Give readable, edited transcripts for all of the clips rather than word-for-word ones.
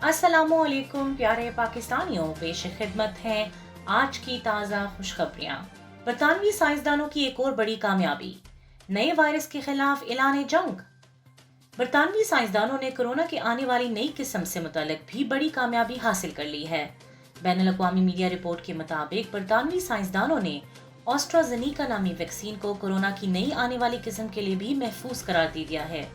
अस्सलाम वालेकुम प्यारे पाकिस्तानियों, पेश खिदमत हैं आज की ताज़ा खुशखबरियाँ। बरतानवी साइंसदानों की एक और बड़ी कामयाबी, नए वायरस के खिलाफ ऐलान जंग। बरतानवी साइंसदानों ने कोरोना की आने वाली नई किस्म से मुतल्लिक भी बड़ी कामयाबी हासिल कर ली है। बैनुल अक़वामी मीडिया रिपोर्ट के मुताबिक बरतानवी साइंसदानों ने ऑस्ट्राज़ेनेका नामी वैक्सीन को कोरोना की नई आने वाली किस्म के लिए भी महफूज करार दे दिया है।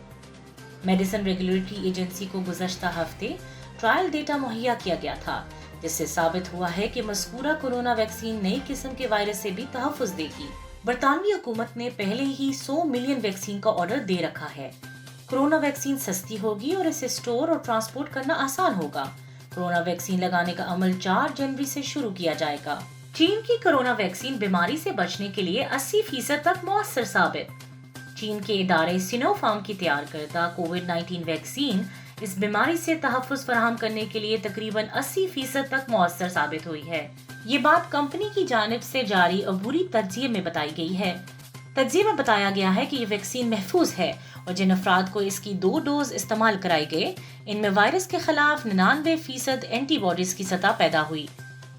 मेडिसिन रेगुलेटरी एजेंसी को गुज़श्ता हफ्ते ट्रायल डेटा मुहैया किया गया था, जिससे साबित हुआ है कि मज़कूरा कोरोना वैक्सीन नई किस्म के वायरस से भी तहफ़्फ़ुज़ देगी। बरतानवी हुकूमत ने पहले ही 100 मिलियन वैक्सीन का ऑर्डर दे रखा है। कोरोना वैक्सीन सस्ती होगी और इसे स्टोर और ट्रांसपोर्ट करना आसान होगा। कोरोना वैक्सीन लगाने का अमल 4 जनवरी से शुरू किया जाएगा। चीन की कोरोना वैक्सीन बीमारी से बचने के लिए 80% तक मौसर साबित। चीन के इदारे सिनोफार्म की तैयार करदा कोविड-19 वैक्सीन इस बीमारी से तहफ़्फ़ुज़ फराहम करने के लिए तकरीबन 80% तक मौसर साबित हुई है। ये बात कंपनी की जानिब से जारी अबूरी तज्ज़िये में बताई गई है। तज्ज़िये में बताया गया है कि ये वैक्सीन महफूज है और जिन अफराद को इसकी 2 डोज इस्तेमाल कराए गए, इनमें वायरस के खिलाफ 99% एंटीबॉडीज की सतह पैदा हुई।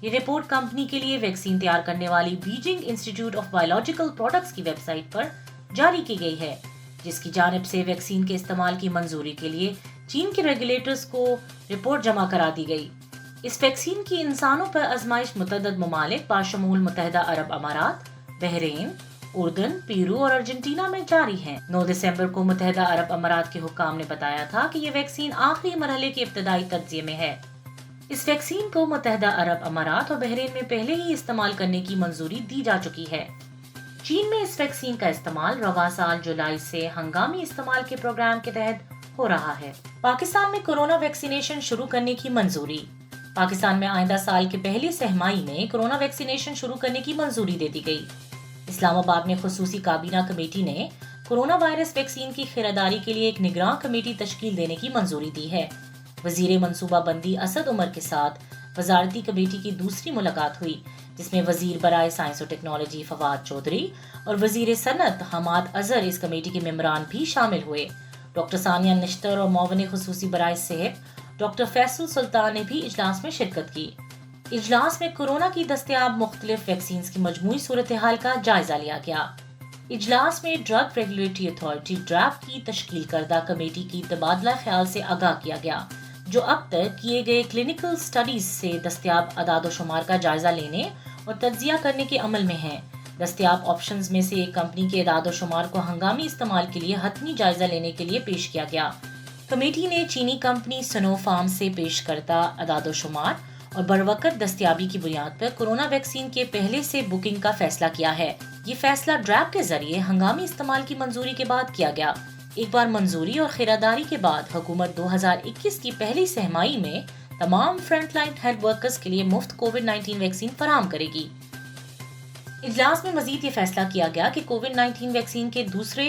ये रिपोर्ट कंपनी के लिए वैक्सीन तैयार करने वाली Beijing institute of biological products की वेबसाइट पर जारी की गई है, जिसकी जानिब से वैक्सीन के इस्तेमाल की मंजूरी के लिए चीन के रेगुलेटर्स को रिपोर्ट जमा करा दी गई। इस वैक्सीन की इंसानों पर आजमाइश मुतअद्दिद ममालिक बाशमूल मुत्तहिदा अरब अमारात, बहरीन, उर्दन, पेरू और अर्जेंटीना में जारी है। 9 दिसंबर को मुत्तहिदा अरब अमारात के हुक्काम ने बताया था कि ये वैक्सीन आखिरी मरहले के इब्तदाई तज्ज़िये में है। इस वैक्सीन को मुत्तहिदा अरब अमारात और बहरीन में पहले ही इस्तेमाल करने की मंजूरी दी जा चुकी है। चीन में इस वैक्सीन का इस्तेमाल रवा साल जुलाई से हंगामी इस्तेमाल के प्रोग्राम के तहत हो रहा है। पाकिस्तान में कोरोना वैक्सीनेशन शुरू करने की मंजूरी। पाकिस्तान में आइंदा साल के पहली सहमाई में कोरोना वैक्सीनेशन शुरू करने की मंजूरी दे दी गई। इस्लामाबाद में खुसूसी काबीना कमेटी ने कोरोना वायरस वैक्सीन की खिरादारी के लिए एक निगरान कमेटी तश्कील देने की मंजूरी दी है। वजीर मनसूबाबंदी असद उमर के साथ वजारती कमेटी की दूसरी मुलाकात हुई, जिसमें वजीर बराए साइंस और टेक्नोलॉजी फवाद चौधरी और वजीर सनत हमाद अजहर इस कमेटी के मेंबरान भी शामिल हुए। डॉक्टर सानिया निश्तर और मौवने खुसूसी बराए सेहत डॉक्टर फैसल सुल्तान ने भी इजलास में शिरकत की। इजलास में कोरोना की दस्तयाब मुख्तलिफ वैक्सीन की मजमूई सूरत हाल का जायजा लिया गया। इजलास में ड्रग रेगुलेटरी अथॉरिटी ड्रैप की तश्कील करदा कमेटी की तबादला ख्याल से आगाह किया गया, जो अब तक किए गए क्लिनिकल स्टडीज से दस्तयाब अदाद शुमार का जायजा लेने और तज्जिया करने के अमल में हैं। दस्तयाब ऑप्शंस में से एक कंपनी के अदाद शुमार को हंगामी इस्तेमाल के लिए हतमी जायजा लेने के लिए पेश किया गया। कमेटी ने चीनी कंपनी सिनोफार्म से पेश करदा अदाद शुमार और बरवकत दस्तयाबी की बुनियाद पर कोरोना वैक्सीन के पहले से बुकिंग का फैसला किया है। ये फैसला ड्रैप के जरिए हंगामी इस्तेमाल की मंजूरी के बाद किया गया। एक बार मंजूरी और खिरादारी के बाद हुकूमत 2021 की पहली सहमाई में तमाम फ्रंटलाइन हेल्थ वर्कर्स के लिए मुफ्त कोविड-19 वैक्सीन फराहम करेगी। इजलास में मजीद ये फैसला किया गया कि कोविड-19 वैक्सीन के दूसरे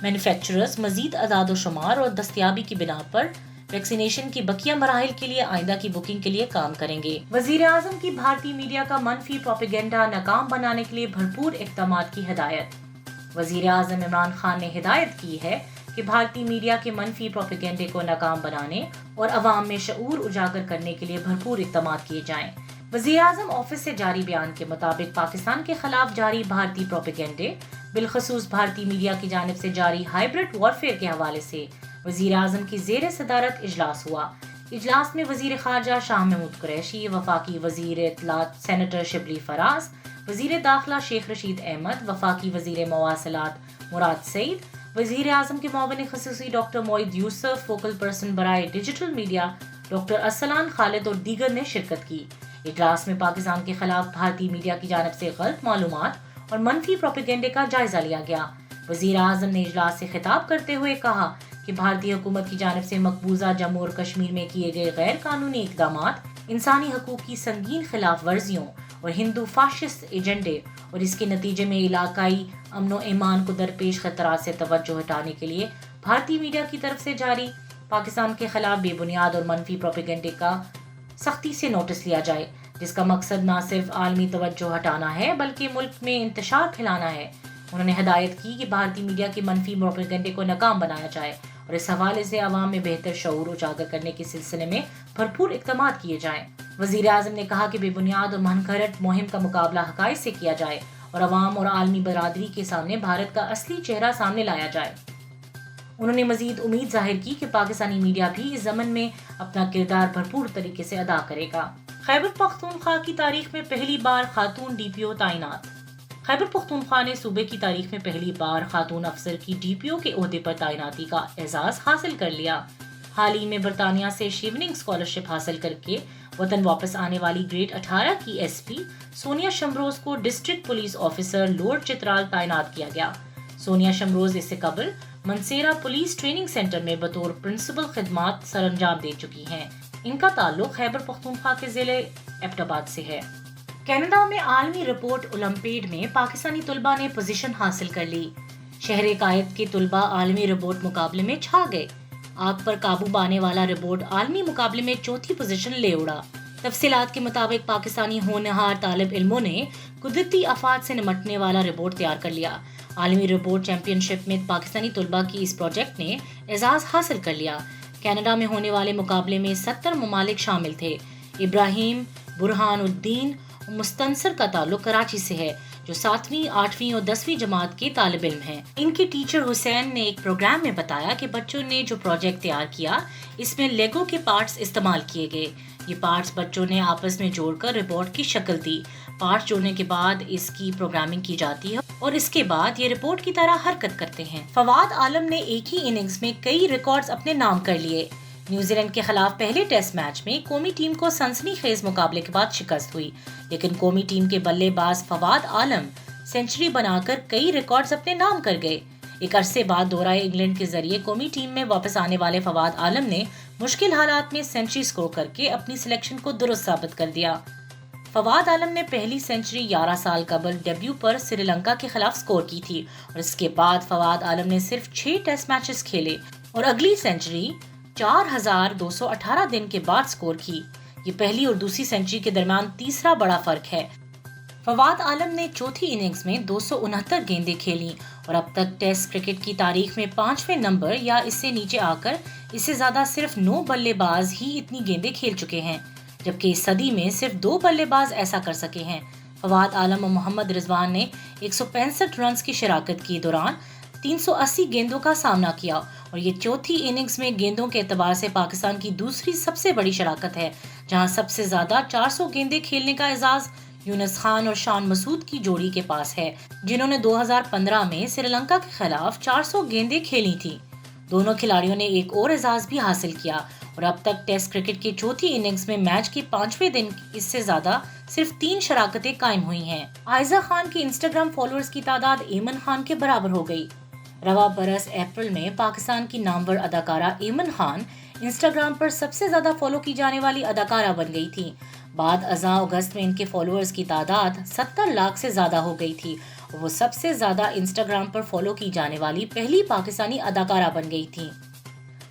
मैन्युफैक्चरर्स मजीद अदाद शुमार और दस्तयाबी की बिना पर वैक्सीनेशन की बकिया मराहिल के लिए आइंदा की बुकिंग के लिए काम करेंगे। वजीर आजम की भारतीय मीडिया का मनफी प्रोपेगेंडा नाकाम बनाने के लिए भरपूर इक़दामात की हिदायत। वजीर आजम इमरान खान ने हिदायत की है कि भारतीय मीडिया के मनफी प्रोपेगेंडे को नाकाम बनाने और अवाम में शऊर उजागर करने के लिए भरपूर इक़दामात किए जाएं। वज़ीर आज़म ऑफिस से जारी बयान के मुताबिक पाकिस्तान के खिलाफ जारी भारतीय प्रोपेगेंडे, बिलखसूस भारतीय मीडिया की जानिब से जारी हाइब्रिड वॉरफेयर के हवाले से वज़ीर आज़म की ज़ेर सदारत इजलास हुआ। इजलास में वज़ीर ख़ारजा शाह महमूद कुरैशी, वफाकी वज़ीर इत्तलात सेनेटर शिबली फराज, वज़ीर दाखिला शेख रशीद अहमद, वफाकी वज़ीर मवासलात मुराद सईद, वज़ीर आज़म के मुआविन ख़ुसूसी doctor Moeed Yusuf, focal person बराए digital media doctor Aslan Khalid और दीगर ने शिरकत की। इजलास में पाकिस्तान के खिलाफ भारतीय मीडिया की जानिब से गलत मालूमात और मनफी प्रोपेगेंडे का जायजा लिया गया। वज़ीर आज़म ने इजलास से खिताब करते हुए कहा कि भारतीय हुकूमत की जानिब से मकबूजा जम्मू और कश्मीर में किए गए गैर कानूनी इक़दामात इंसानी हकूक़ की संगीन खिलाफ वर्जियों और हिंदू फाशिस्ट एजेंडे और इसके नतीजे में इलाकाई अमनो ईमान को दरपेश खतरात से तवज्जो हटाने के लिए भारतीय मीडिया की तरफ से जारी पाकिस्तान के खिलाफ बेबुनियाद और मनफी प्रोपेगेंडे का सख्ती से नोटिस लिया जाए, जिसका मकसद न सिर्फ आलमी तवज्जो हटाना है बल्कि मुल्क में इंतशार फैलाना है। उन्होंने हिदायत की कि भारतीय मीडिया के मनफी प्रोपेगेंडे को नाकाम बनाया जाए اور اس حوالے سے عوام میں بہتر شعور اجاگر کرنے کے سلسلے میں بھرپور اقدامات کیے جائیں۔ وزیر اعظم نے کہا کہ بے بنیاد اور منگھڑت مہم کا مقابلہ حقائق سے کیا جائے اور عوام اور عالمی برادری کے سامنے بھارت کا اصلی چہرہ سامنے لایا جائے۔ انہوں نے مزید امید ظاہر کی کہ پاکستانی میڈیا بھی اس ضمن میں اپنا کردار بھرپور طریقے سے ادا کرے گا۔ خیبر پختونخوا کی تاریخ میں پہلی بار خاتون ڈی پی او تعینات۔ خیبر پختونخوا نے صوبے کی تاریخ میں پہلی بار خاتون افسر کی ڈی پی او کے عہدے پر تعیناتی کا اعزاز حاصل کر لیا۔ حال ہی میں برطانیہ سے شیوننگ اسکالرشپ حاصل کر کے وطن واپس آنے والی گریڈ 18 کی ایس پی سونیا شمروز کو district police officer Lord Chitral تعینات کیا گیا۔ سونیا شمروز اس سے قبل منسیرا پولیس ٹریننگ سینٹر میں بطور پرنسپل خدمات سر انجام دے چکی ہیں۔ ان کا تعلق خیبر پختونخوا کے ضلع ایبٹ آباد سے ہے۔ کینیڈا میں عالمی رپورٹ اولمپیڈ میں پاکستانی طلباء نے پوزیشن حاصل کر لی۔ شہر قائد کے طلباء عالمی رپورٹ مقابلے میں چھا گئے۔ آگ پر قابو پانے والا رپورٹ عالمی مقابلے میں چوتھی پوزیشن لے اڑا۔ تفصیلات کے مطابق پاکستانی ہونہار طالب علموں نے قدرتی آفات سے نمٹنے والا رپورٹ تیار کر لیا۔ عالمی رپورٹ چیمپئن شپ میں پاکستانی طلباء کی اس پروجیکٹ نے اعزاز حاصل کر لیا۔ کینیڈا میں ہونے والے مقابلے میں 70 ممالک شامل تھے۔ ابراہیم برہان الدین مستنصر کا تعلق کراچی سے ہے، جو 7ویں، 8ویں اور 10ویں جماعت کے طالب علم ہیں۔ ان کے ٹیچر حسین نے ایک پروگرام میں بتایا کہ بچوں نے جو پروجیکٹ تیار کیا اس میں لیگو کے پارٹس استعمال کیے گئے۔ یہ پارٹس بچوں نے آپس میں جوڑ کر رپورٹ کی شکل دی۔ پارٹس جوڑنے کے بعد اس کی پروگرامنگ کی جاتی ہے اور اس کے بعد یہ رپورٹ کی طرح حرکت کرتے ہیں۔ فواد عالم نے ایک ہی اننگز میں کئی ریکارڈز اپنے نام کر لیے۔ نیوزی لینڈ کے خلاف پہلے ٹیسٹ میچ میں قومی ٹیم کو سنسنی خیز مقابلے کے بعد شکست ہوئی، لیکن قومی ٹیم کے بلے باز فواد عالم سینچری بنا کر کئی ریکارڈز اپنے نام کر گئے۔ ایک عرصے بعد دورہ انگلینڈ کے ذریعے قومی ٹیم میں واپس آنے والے فواد عالم نے مشکل حالات میں سینچری سکور کر کے اپنی سلیکشن کو درست ثابت کر دیا۔ فواد عالم نے پہلی سینچری 11 سال قبل ڈیبیو پر سری لنکا کے خلاف سکور کی تھی اور اس کے بعد فواد عالم نے صرف 6 ٹیسٹ میچز کھیلے اور اگلی سینچری 4218 دن کے بعد سکور کی۔ یہ پہلی اور دوسری سینچری کے درمیان تیسرا بڑا فرق ہے۔ فواد عالم نے چوتھی اننگز میں 269 گیندیں کھیلیں اور اب تک ٹیسٹ کرکٹ کی تاریخ میں 5ویں نمبر یا اس سے نیچے آ کر اس سے زیادہ صرف 9 بلے باز ہی اتنی گیندیں کھیل چکے ہیں، جبکہ اس صدی میں صرف 2 بلے باز ایسا کر سکے ہیں۔ فواد عالم اور محمد رضوان نے 165 رنز کی شراکت کے دوران 380 گیندوں کا سامنا کیا اور یہ چوتھی اننگز میں گیندوں کے اعتبار سے پاکستان کی دوسری سب سے بڑی شراکت ہے، جہاں سب سے زیادہ 400 گیندیں کھیلنے کا اعزاز یونس خان اور شان مسعود کی جوڑی کے پاس ہے، جنہوں نے 2015 میں سری لنکا کے خلاف 400 گیندیں کھیلی تھیں۔ دونوں کھلاڑیوں نے ایک اور اعزاز بھی حاصل کیا اور اب تک ٹیسٹ کرکٹ کی چوتھی اننگز میں میچ کے 5ویں دن اس سے زیادہ صرف 3 شراکتیں قائم ہوئی ہیں۔ عائزہ خان کی انسٹاگرام فالوورز کی تعداد ایمن خان کے برابر ہو گئی۔ رواں برس اپریل میں پاکستان کی نامور اداکارہ ایمن خان انسٹاگرام پر سب سے زیادہ فالو کی جانے والی اداکارہ بن گئی تھی۔ بعد ازاں اگست میں ان کے فالوورز کی تعداد 70 لاکھ سے زیادہ ہو گئی تھی اور وہ سب سے زیادہ انسٹاگرام پر فالو کی جانے والی پہلی پاکستانی اداکارہ بن گئی تھی۔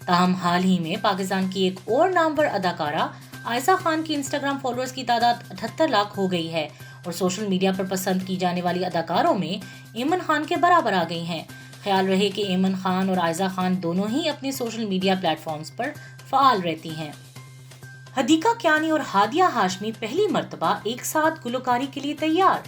تاہم حال ہی میں پاکستان کی ایک اور نامور اداکارہ عائزہ خان کی انسٹاگرام فالوورز کی تعداد 78 لاکھ ہو گئی ہے اور سوشل میڈیا پر پسند کی جانے والی اداکاروں میں ایمن خان کے برابر آ گئی ہیں۔ خیال رہے کہ ایمن خان اور عائزہ خان دونوں ہی اپنے سوشل میڈیا پلیٹ فارمز پر فعال رہتی ہیں۔ حدیقہ کیانی اور ہادیہ ہاشمی پہلی مرتبہ ایک ساتھ گلوکاری کے لیے تیار۔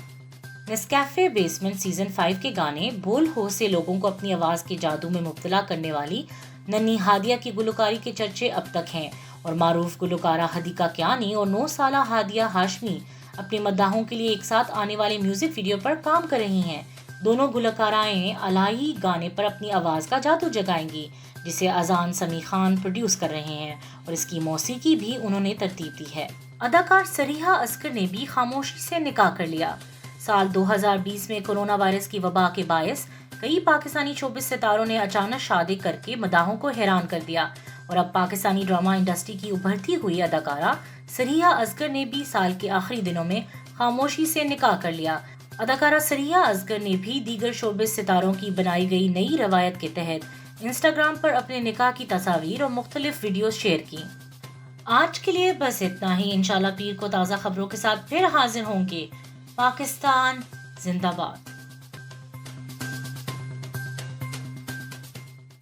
نیسکیفے بیسمنٹ سیزن 5 کے گانے بول ہو سے لوگوں کو اپنی آواز کے جادو میں مبتلا کرنے والی ننھی ہادیہ کی گلوکاری کے چرچے اب تک ہیں اور معروف گلوکارہ حدیقہ کیانی اور 9 سالہ ہادیہ ہاشمی اپنے مداحوں کے لیے ایک ساتھ آنے والے میوزک ویڈیو پر کام کر رہی ہیں۔ دونوں گلوکارائیں الہی گانے پر اپنی آواز کا جادو جگائیں گی، جسے اذان سمیع خان پروڈیوس کر رہے ہیں اور اس کی موسیقی بھی انہوں نے ترتیب دی ہے۔ اداکار سریحا اصغر نے بھی خاموشی سے نکاح کر لیا۔ سال 2020 میں کورونا وائرس کی وبا کے باعث کئی پاکستانی شوبز ستاروں نے اچانک شادی کر کے مداحوں کو حیران کر دیا اور اب پاکستانی ڈرامہ انڈسٹری کی ابھرتی ہوئی اداکارہ سریحا اصغر نے بھی سال کے آخری دنوں میں خاموشی سے نکاح کر لیا۔ اداکارہ سریحا اصغر نے بھی دیگر شوبز ستاروں کی بنائی گئی نئی روایت کے تحت انسٹاگرام پر اپنے نکاح کی تصاویر اور مختلف ویڈیوز شیئر کی۔ آج کے لیے بس اتنا ہی۔ انشاءاللہ پیر کو تازہ خبروں کے ساتھ پھر حاضر ہوں گے۔ پاکستان زندہ باد۔